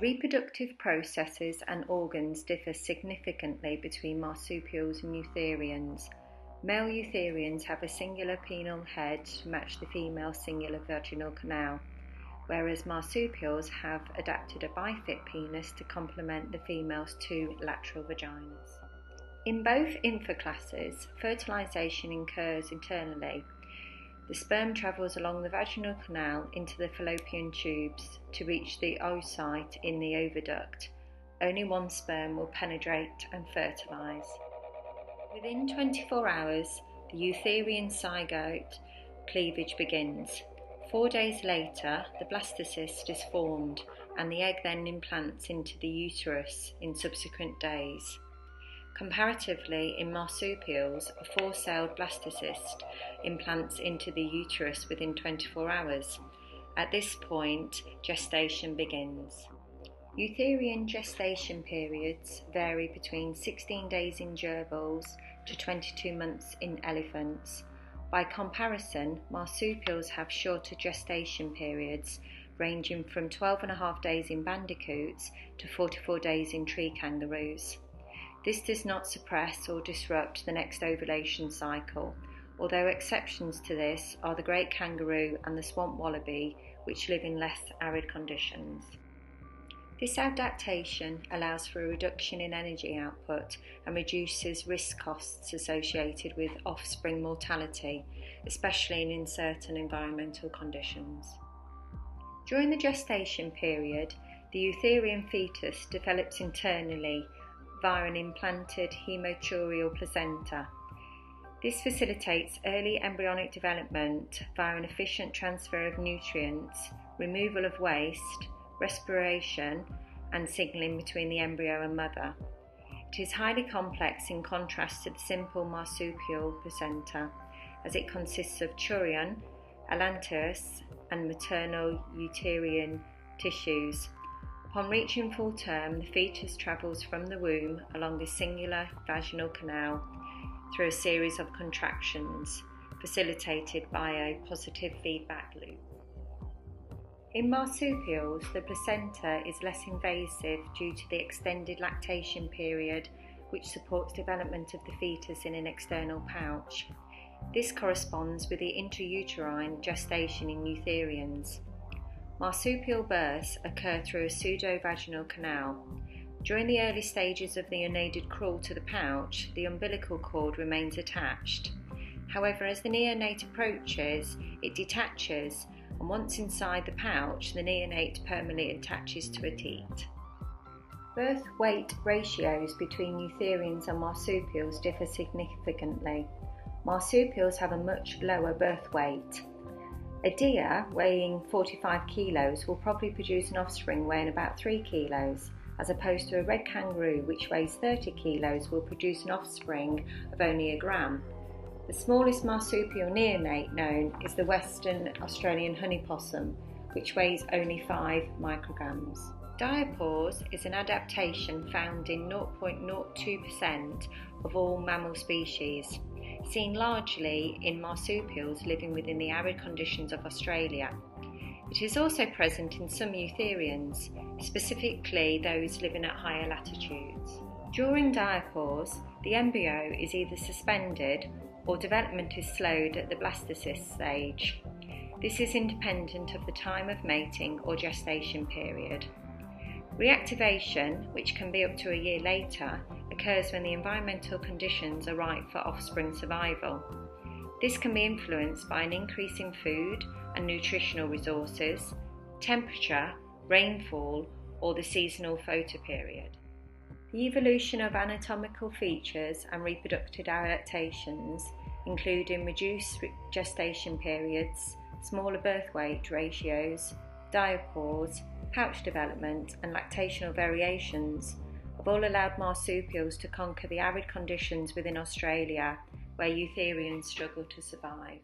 Reproductive processes and organs differ significantly between marsupials and Eutherians. Male Eutherians have a singular penile head to match the female singular vaginal canal, whereas marsupials have adapted a bifid penis to complement the female's two lateral vaginas. In both infoclasses, fertilization occurs internally. The sperm travels along the vaginal canal into the fallopian tubes to reach the oocyte in the oviduct. Only one sperm will penetrate and fertilize. Within 24 hours, the Eutherian zygote cleavage begins. 4 days later, the blastocyst is formed and the egg then implants into the uterus in subsequent days. Comparatively, in marsupials, a 4-celled blastocyst implants into the uterus within 24 hours. At this point, gestation begins. Eutherian gestation periods vary between 16 days in gerbils to 22 months in elephants. By comparison, marsupials have shorter gestation periods, ranging from 12.5 days in bandicoots to 44 days in tree kangaroos. This does not suppress or disrupt the next ovulation cycle, although exceptions to this are the great kangaroo and the swamp wallaby, which live in less arid conditions. This adaptation allows for a reduction in energy output and reduces risk costs associated with offspring mortality, especially in uncertain environmental conditions. During the gestation period, the Eutherian fetus develops internally via an implanted hematural placenta. This facilitates early embryonic development via an efficient transfer of nutrients, removal of waste, respiration, and signalling between the embryo and mother. It is highly complex in contrast to the simple marsupial placenta, as it consists of chorion, allantois, and maternal uterine tissues. Upon reaching full term, the fetus travels from the womb along the singular vaginal canal through a series of contractions, facilitated by a positive feedback loop. In marsupials, the placenta is less invasive due to the extended lactation period, which supports development of the fetus in an external pouch. This corresponds with the intrauterine gestation in Eutherians. Marsupial births occur through a pseudovaginal canal. During the early stages of the unaided crawl to the pouch, the umbilical cord remains attached. However, as the neonate approaches, it detaches, and once inside the pouch, the neonate permanently attaches to a teat. Birth-weight ratios between Eutherians and marsupials differ significantly. Marsupials have a much lower birth weight. A deer weighing 45 kilos will probably produce an offspring weighing about 3 kilos, as opposed to a red kangaroo which weighs 30 kilos will produce an offspring of only a gram. The smallest marsupial neonate known is the Western Australian honey possum, which weighs only 5 micrograms. Diapause is an adaptation found in 0.02% of all mammal species, seen largely in marsupials living within the arid conditions of Australia. It is also present in some Eutherians, specifically those living at higher latitudes. During diapause, the embryo is either suspended or development is slowed at the blastocyst stage. This is independent of the time of mating or gestation period. Reactivation, which can be up to a year later, occurs when the environmental conditions are right for offspring survival. This can be influenced by an increase in food and nutritional resources, temperature, rainfall, or the seasonal photoperiod. The evolution of anatomical features and reproductive adaptations, including reduced gestation periods, smaller birth weight ratios, diapause, pouch development, and lactational variations, have all allowed marsupials to conquer the arid conditions within Australia, where Eutherians struggle to survive.